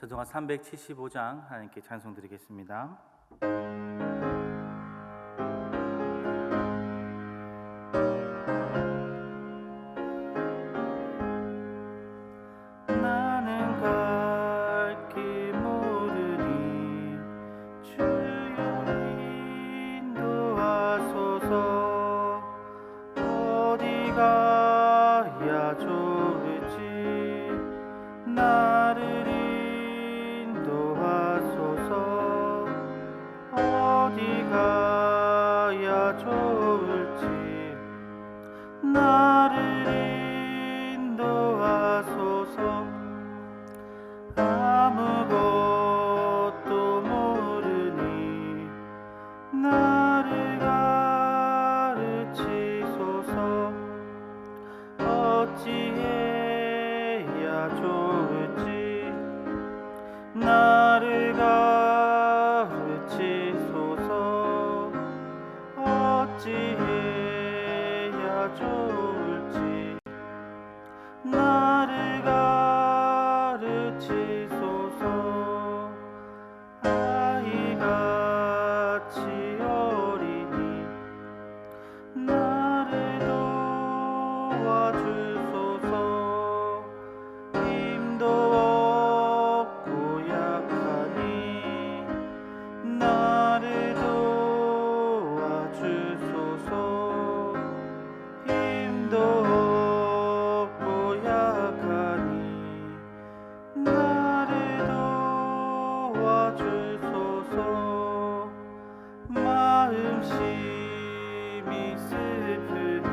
전송가 375장 하나님께 찬송 드리겠습니다. 나는 갈 길 모르니 주여 인도하소서. 어디 가야 좋을지 나를 인도하소서. 어디 가야 좋을지 나를 인도하소서. 아무것도 모르니 나를 가르치소서. 어찌해야 좋을지 나를 가르치소서. 어찌해야 좋을지 나를 가르치소서. 아이같이 어리니 나를 도와주소서. 힘도 없고 약하니 나를 도와주소서. 힘도 없고 약하니 나를 도와주소서. 마음심이 슬프니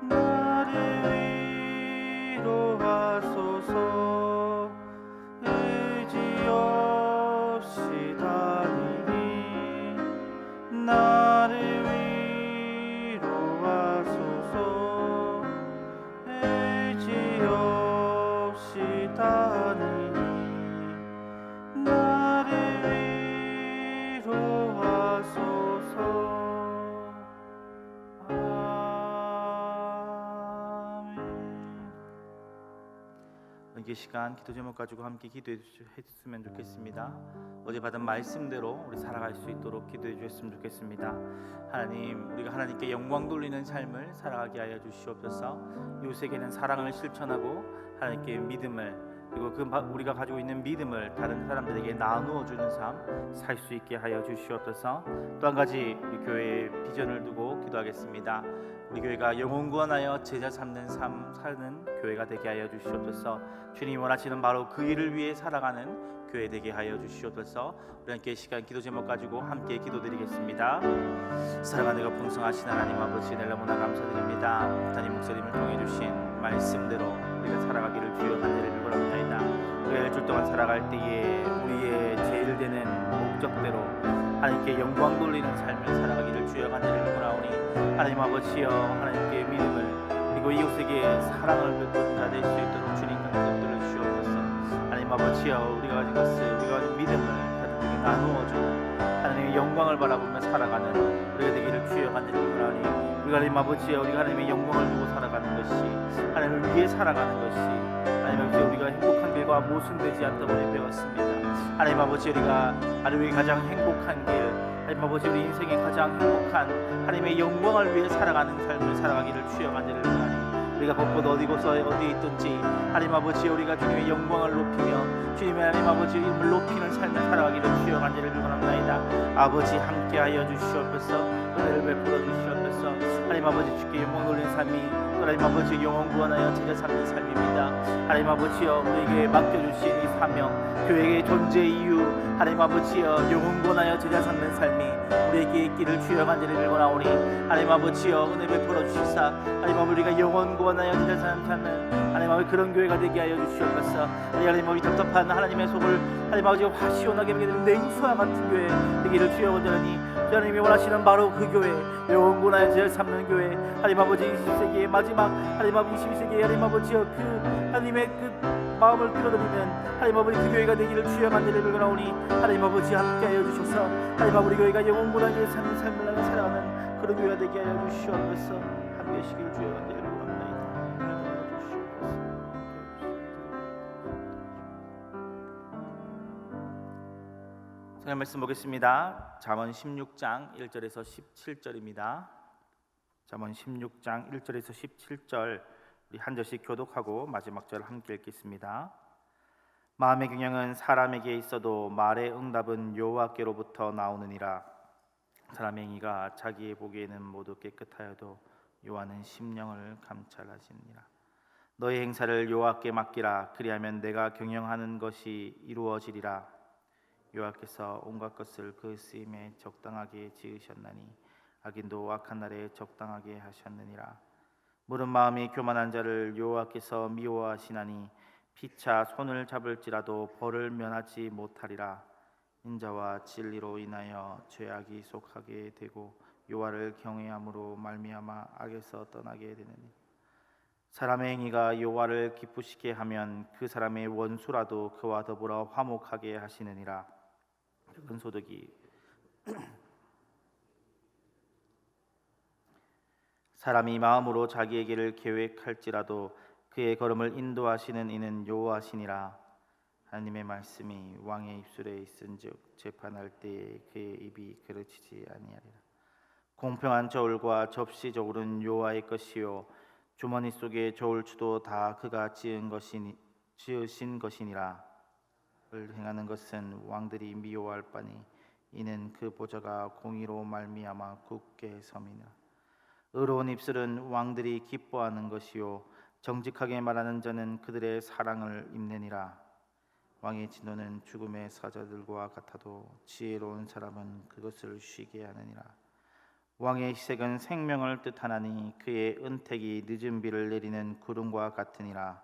나를 위로하소서. 의지 없이 다니니 나를 위로하소서. 의지 없이 다니니 나를 위로하소서. 아멘. 이 시간 기도 제목 가지고 함께 기도해 주셨으면 좋겠습니다. 어제 받은 말씀대로 우리 살아갈 수 있도록 기도해 주셨으면 좋겠습니다. 하나님, 우리가 하나님께 영광 돌리는 삶을 살아가게 하여 주시옵소서. 이 세계는 사랑을 실천하고 하나님께 믿음을, 그리고 우리가 가지고 있는 믿음을 다른 사람들에게 나누어 주는 삶 살 수 있게 하여 주시옵소서. 또 한 가지 우리 교회의 비전을 두고 기도하겠습니다. 우리 교회가 영혼 구원하여 제자 삼는 삶 사는 교회가 되게 하여 주시옵소서. 주님이 원하시는 바로 그 일을 위해 살아가는 교회 되게 하여 주시옵소서. 우리 함께 시간 기도 제목 가지고 함께 기도드리겠습니다. 사랑하는 가 풍성하신 하나님 아버지, 너무나 감사드립니다. 하나님 목사님을 통해 주신 말씀대로 우리가 살아가기를 주여 간절히 빌고랍니다. 우리가 일주일 동안 살아갈 때에 우리의 제일 되는 목적대로 하나님께 영광 돌리는 삶을 살아가기를 주여 간절히 빌고나오니 하나님 아버지여, 하나님께 믿음을 그리고 이웃에게 사랑을 베푸는 자 될 수 있도록 주님 감독들을 주옵소서. 하나님 아버지여, 우리가 가진 것을, 우리가 가진 믿음을 다른에게 나누어주는 하나님의 영광을 바라보며 살아가는 우리가 되기를 주여 간절히 빌고나오니 우리가 하나님 아버지여, 우리가 하나님의 영광을 두고 살아가는 것이, 하나님을 위해 살아가는 것이, 하나님 아버지 우리가 행복한 길과 모순되지 않다고 우리 배웠습니다. 하나님 아버지, 우리가 하나님의 가장 행복한 길, 하나님 아버지 우리 인생의 가장 행복한 하나님의 영광을 위해 살아가는 삶을 살아가기를 주여 간절히 빌고나오니 우리가 곳곳 어디에 있든지 하나님 아버지 우리가 주님의 영광을 높이며 주님의 하나님 아버지 이름을 높이는 삶을 살아가기를 주여 간절히 빌고나옵나이다. 아버지 함께하여 주시옵소서. 은혜를 베풀어 주시옵소서. 하나님 아버지 주께 영광 돌리는 삶이 하나님 아버지 영혼 구원하여 제자 삼는 삶입니다. 하나님 아버지여, 우리에게 맡겨주신 이 사명, 교회의 존재 이유, 하나님 아버지여 영혼 구원하여 제자 삼는 삶이 우리에게 있기를 주여 간절히 빌고나오니 하나님 아버지여 은혜 베풀어 주시사 하나님 아버지 우리가 영혼 구원하여 제자 삼는 하나님 아버지 그런 교회가 되게 하여 주시옵소서. 하나님 아버지 답답한 하나님의 속을 하나님 아버지 화시원하게 먹이는 냉수와 같은 교회 되기를 주여 원하니 하나님이 원하시는 바로 그 교회, 영혼 구원하여 제자 삼는 교회, 하나님 아버지 20세기의 마지막 하나님 아버지 22세기의 하나님 아버지여 그 하나님의 그 마음을 끌어들이는 하나님 아버지 그 교회가 되기를 주여 간절히 빌고나오니 하나님 아버지 함께하여 주셔서 하나님 아버지 교회가 영혼 구원하여 삶을 살아가는 그런 교회가 되게 하여 주시옵소서. 함께 하시길 주여 간절히 빌고나옵나이다. 오늘 말씀 보겠습니다. 잠언 16장 1절에서 17절입니다. 잠언 16장 1절에서 17절 우리 한 절씩 교독하고 마지막 절 함께 읽겠습니다. 마음의 균형은 사람에게 있어도 말의 응답은 여호와께로부터 나오느니라. 사람의 행위가 자기의 보기에는 모두 깨끗하여도 여호와는 심령을 감찰하시느니라. 너의 행사를 여호와께 맡기라. 그리하면 내가 경영하는 것이 이루어지리라. 여호와께서 온갖 것을 그 쓰임에 적당하게 지으셨나니 악인도 악한 날에 적당하게 하셨느니라. 무릇 마음이 교만한 자를 여호와께서 미워하시나니 피차 손을 잡을지라도 벌을 면하지 못하리라. 인자와 진리로 인하여 죄악이 속하게 되고 여호와를 경외함으로 말미암아 악에서 떠나게 되느니 사람의 행위가 여호와를 기쁘시게 하면 그 사람의 원수라도 그와 더불어 화목하게 하시느니라. 큰 소득이 사람이 마음으로 자기의 길을 계획할지라도 그의 걸음을 인도하시는 이는 여호와시니라. 하나님의 말씀이 왕의 입술에 있은즉 재판할 때에 그의 입이 그르치지 아니하리라. 공평한 저울과 접시 저울은 여호와의 것이요 주머니 속의 저울추도 다 그가 지으신 것이니라. 을 행하는 것은 왕들이 미워할 바니 이는 그 보좌가 공의로 말미암아 굳게 섬이니라. 의로운 입술은 왕들이 기뻐하는 것이요 정직하게 말하는 자는 그들의 사랑을 입느니라. 왕의 진노는 죽음의 사자들과 같아도 지혜로운 사람은 그것을 쉬게 하느니라. 왕의 희색은 생명을 뜻하나니 그의 은택이 늦은 비를 내리는 구름과 같으니라.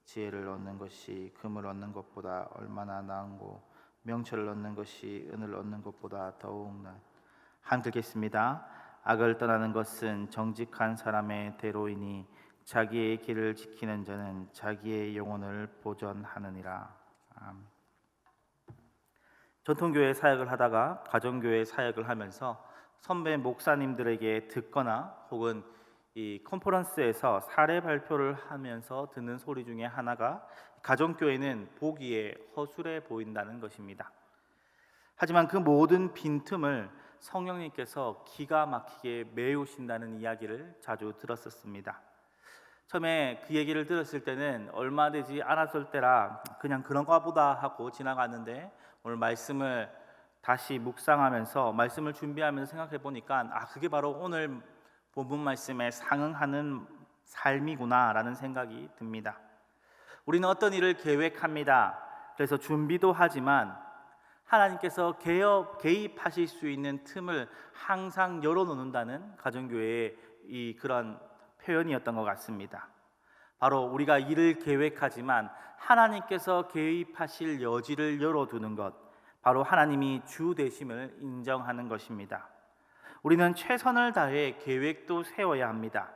지혜를 얻는 것이 금을 얻는 것보다 얼마나 나은고 명철을 얻는 것이 은을 얻는 것보다 더욱 나으. 함께 읽겠습니다. 악을 떠나는 것은 정직한 사람의 대로이니 자기의 길을 지키는 자는 자기의 영혼을 보전하느니라. 전통교회 사역을 하다가 가정교회 사역을 하면서 선배 목사님들에게 듣거나 혹은 이 컨퍼런스에서 사례 발표를 하면서 듣는 소리 중에 하나가 가정교회는 보기에 허술해 보인다는 것입니다. 하지만 그 모든 빈틈을 성령님께서 기가 막히게 메우신다는 이야기를 자주 들었었습니다. 처음에 그 얘기를 들었을 때는 얼마 되지 않았을 때라 그냥 그런가 보다 하고 지나갔는데 오늘 말씀을 다시 묵상하면서 말씀을 준비하면서 생각해 보니까 그게 바로 오늘 본문 말씀에 상응하는 삶이구나라는 생각이 듭니다. 우리는 어떤 일을 계획합니다. 그래서 준비도 하지만 하나님께서 개입하실 수 있는 틈을 항상 열어놓는다는 가정교회의 이 그런 표현이었던 것 같습니다. 바로 우리가 일을 계획하지만 하나님께서 개입하실 여지를 열어두는 것, 바로 하나님이 주 되심을 인정하는 것입니다. 우리는 최선을 다해 계획도 세워야 합니다.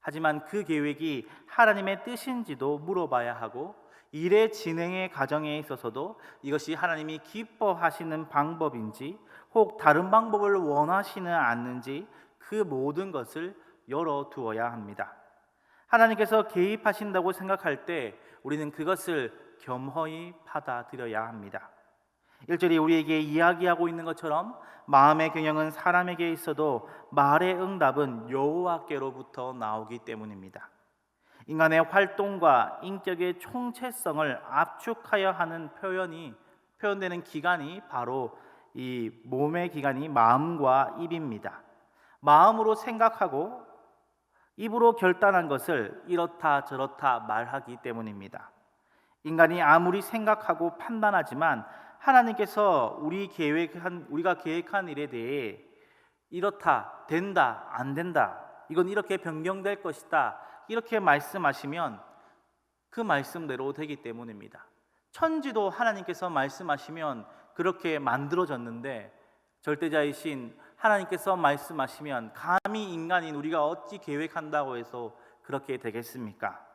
하지만 그 계획이 하나님의 뜻인지도 물어봐야 하고 일의 진행의 과정에 있어서도 이것이 하나님이 기뻐하시는 방법인지 혹 다른 방법을 원하시는 않는지 그 모든 것을 열어두어야 합니다. 하나님께서 개입하신다고 생각할 때 우리는 그것을 겸허히 받아들여야 합니다. 1절이 우리에게 이야기하고 있는 것처럼 마음의 균형은 사람에게 있어도 말의 응답은 여호와께로부터 나오기 때문입니다. 인간의 활동과 인격의 총체성을 압축하여 하는 표현되는 기관이 바로 이 몸의 기관이 마음과 입입니다. 마음으로 생각하고 입으로 결단한 것을 이렇다 저렇다 말하기 때문입니다. 인간이 아무리 생각하고 판단하지만 하나님께서 우리가 계획한 일에 대해 이렇다, 된다, 안 된다, 이건 이렇게 변경될 것이다 이렇게 말씀하시면 그 말씀대로 되기 때문입니다. 천지도 하나님께서 말씀하시면 그렇게 만들어졌는데 절대자이신 하나님께서 말씀하시면 감히 인간인 우리가 어찌 계획한다고 해서 그렇게 되겠습니까?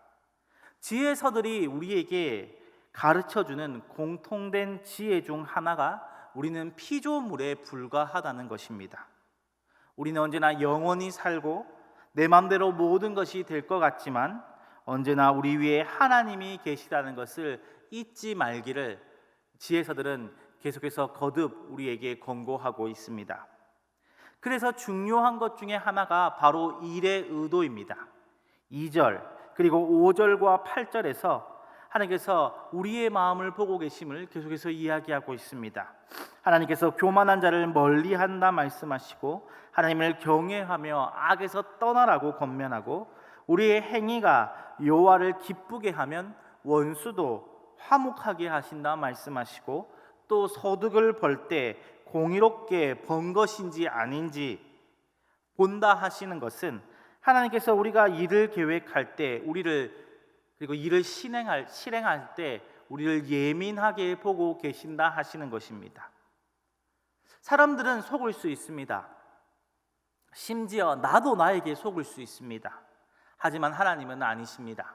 지혜서들이 우리에게 가르쳐주는 공통된 지혜 중 하나가 우리는 피조물에 불과하다는 것입니다. 우리는 언제나 영원히 살고 내 마음대로 모든 것이 될 것 같지만 언제나 우리 위에 하나님이 계시다는 것을 잊지 말기를 지혜서들은 계속해서 거듭 우리에게 권고하고 있습니다. 그래서 중요한 것 중에 하나가 바로 일의 의도입니다. 2절 그리고 5절과 8절에서 하나님께서 우리의 마음을 보고 계심을 계속해서 이야기하고 있습니다. 하나님께서 교만한 자를 멀리한다 말씀하시고 하나님을 경외하며 악에서 떠나라고 권면하고 우리의 행위가 여호와를 기쁘게 하면 원수도 화목하게 하신다 말씀하시고 또 소득을 벌 때 공의롭게 번 것인지 아닌지 본다 하시는 것은 하나님께서 우리가 일을 계획할 때 그리고 일을 실행할 때 우리를 예민하게 보고 계신다 하시는 것입니다. 사람들은 속을 수 있습니다. 심지어 나도 나에게 속을 수 있습니다. 하지만 하나님은 아니십니다.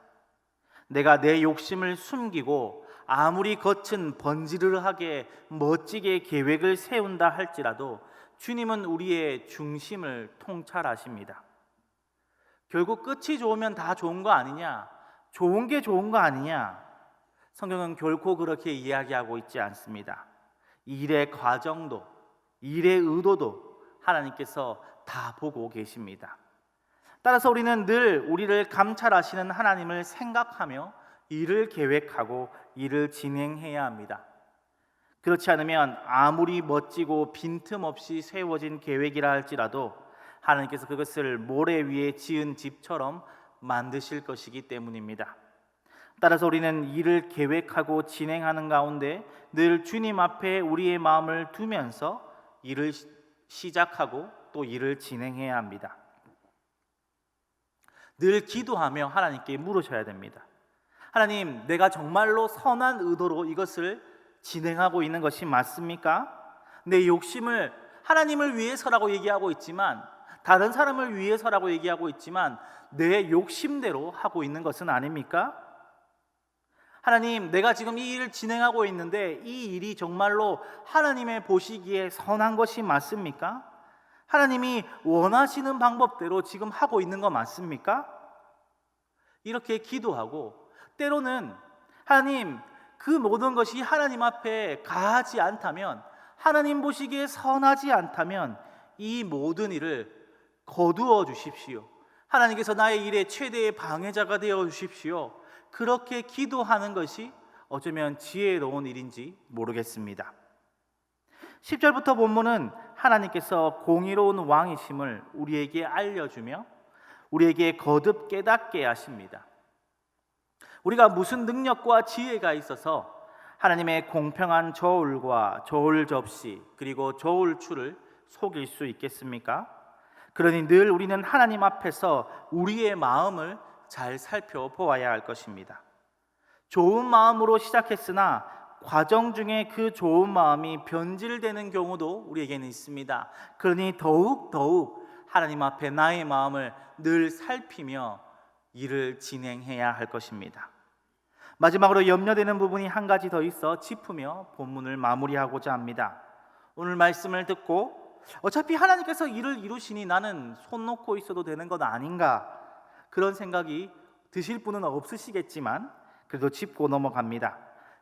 내가 내 욕심을 숨기고 아무리 겉은 번지르르하게 멋지게 계획을 세운다 할지라도 주님은 우리의 중심을 통찰하십니다. 결국 끝이 좋으면 다 좋은 거 아니냐? 좋은 게 좋은 거 아니냐? 성경은 결코 그렇게 이야기하고 있지 않습니다. 일의 과정도, 일의 의도도 하나님께서 다 보고 계십니다. 따라서 우리는 늘 우리를 감찰하시는 하나님을 생각하며 일을 계획하고 일을 진행해야 합니다. 그렇지 않으면 아무리 멋지고 빈틈없이 세워진 계획이라 할지라도 하나님께서 그것을 모래 위에 지은 집처럼 만드실 것이기 때문입니다. 따라서 우리는 일을 계획하고 진행하는 가운데 늘 주님 앞에 우리의 마음을 두면서 일을 시작하고 또 일을 진행해야 합니다. 늘 기도하며 하나님께 물으셔야 됩니다. 하나님, 내가 정말로 선한 의도로 이것을 진행하고 있는 것이 맞습니까? 내 욕심을 하나님을 위해서라고 얘기하고 있지만, 다른 사람을 위해서라고 얘기하고 있지만 내 욕심대로 하고 있는 것은 아닙니까? 하나님, 내가 지금 이 일을 진행하고 있는데 이 일이 정말로 하나님의 보시기에 선한 것이 맞습니까? 하나님이 원하시는 방법대로 지금 하고 있는 거 맞습니까? 이렇게 기도하고, 때로는 하나님, 그 모든 것이 하나님 앞에 가하지 않다면, 하나님 보시기에 선하지 않다면 이 모든 일을 거두어 주십시오. 하나님께서 나의 일의 최대의 방해자가 되어 주십시오. 그렇게 기도하는 것이 어쩌면 지혜로운 일인지 모르겠습니다. 10절부터 본문은 하나님께서 공의로운 왕이심을 우리에게 알려주며 우리에게 거듭 깨닫게 하십니다. 우리가 무슨 능력과 지혜가 있어서 하나님의 공평한 저울과 저울 접시 그리고 저울 추를 속일 수 있겠습니까? 그러니 늘 우리는 하나님 앞에서 우리의 마음을 잘 살펴보아야 할 것입니다. 좋은 마음으로 시작했으나 과정 중에 그 좋은 마음이 변질되는 경우도 우리에게는 있습니다. 그러니 더욱 하나님 앞에 나의 마음을 늘 살피며 일을 진행해야 할 것입니다. 마지막으로 염려되는 부분이 한 가지 더 있어 짚으며 본문을 마무리하고자 합니다. 오늘 말씀을 듣고 어차피 하나님께서 일을 이루시니 나는 손 놓고 있어도 되는 것 아닌가, 그런 생각이 드실 분은 없으시겠지만 그래도 짚고 넘어갑니다.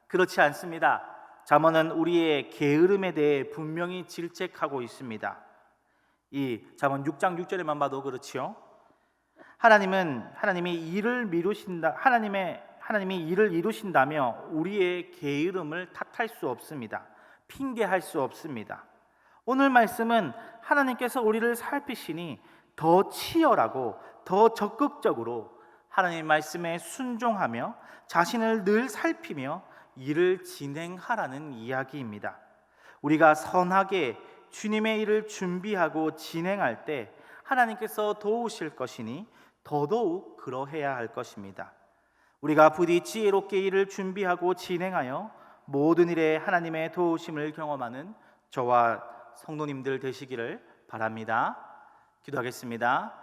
그렇지 않습니다. 잠언은 우리의 게으름에 대해 분명히 질책하고 있습니다. 이 잠언 6장 6절에만 봐도 그렇지요. 하나님이 일을 이루신다며 우리의 게으름을 탓할 수 없습니다. 핑계할 수 없습니다. 오늘 말씀은 하나님께서 우리를 살피시니 더 치열하고 더 적극적으로 하나님의 말씀에 순종하며 자신을 늘 살피며 일을 진행하라는 이야기입니다. 우리가 선하게 주님의 일을 준비하고 진행할 때 하나님께서 도우실 것이니 더더욱 그러해야 할 것입니다. 우리가 부디 지혜롭게 일을 준비하고 진행하여 모든 일에 하나님의 도우심을 경험하는 저와 성도님들 되시기를 바랍니다. 기도하겠습니다.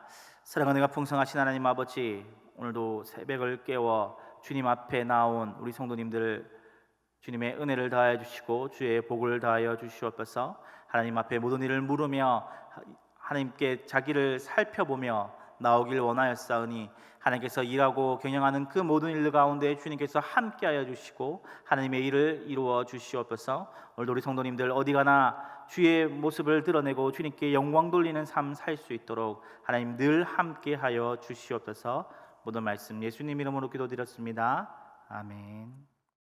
사랑하는 은혜가 풍성하신 하나님 아버지, 오늘도 새벽을 깨워 주님 앞에 나온 우리 성도님들 주님의 은혜를 다하여 주시고 주의 복을 다하여 주시옵소서. 하나님 앞에 모든 일을 물으며 하나님께 자기를 살펴보며 나오길 원하였사오니 하나님께서 일하고 경영하는 그 모든 일 가운데 주님께서 함께하여 주시고 하나님의 일을 이루어 주시옵소서. 오늘도 우리 성도님들 어디 가나 주의 모습을 드러내고 주님께 영광 돌리는 삶 살 수 있도록 하나님 늘 함께하여 주시옵소서. 모든 말씀 예수님 이름으로 기도드렸습니다. 아멘.